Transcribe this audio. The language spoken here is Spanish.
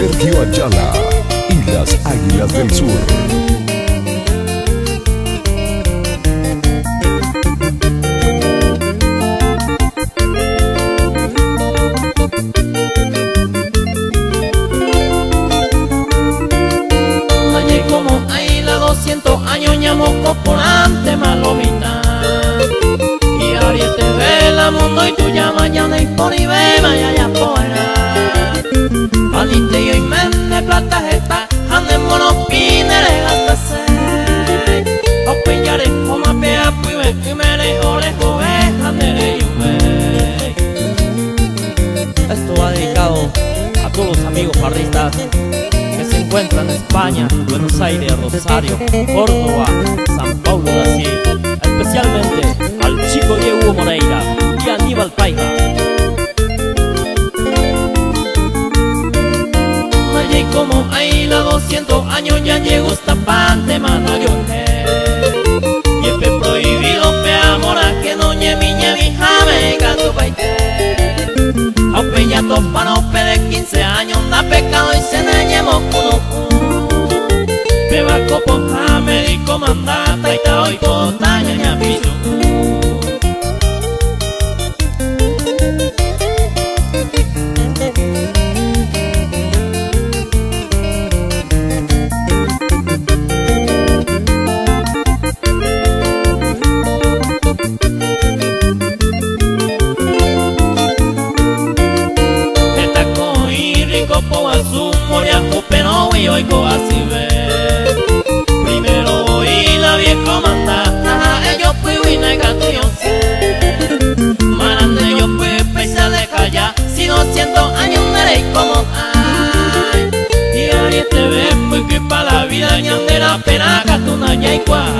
Sergio Ayala y las Águilas del Sur. Allí como hay la 200 años ñamoco por ante malomita. Y Ariete ve la mundo y tú ya mañana y por y ve vaya allá afuera. Alinte y men de plata está, ande mono pinere hasta se. O peñare como pea pibe y me le ore jove, ande yume. Esto va dedicado a todos los amigos barristas que se encuentran en España, Buenos Aires, Rosario, Córdoba, San Paulo de Asís, especialmente al chico Diego Moreira y Aníbal Paija. Allí como hay la 200 años ya llegó esta parte mano yo y es prohibido pe amora que no ñemi jame gato baite. A peñato para no de 15 años na pecado y se neñemos uno. Beba copo jame y comandata y ta hoy cota ñaña piso. Pero oigo así ve. Primero oí la vieja mandata, ellos fui y negación sé. Marande yo fui pesa de callar, si 200 años nerei como ay. Y Ariete ve muy que pa' la vida ñandera pena gatuna yaikua.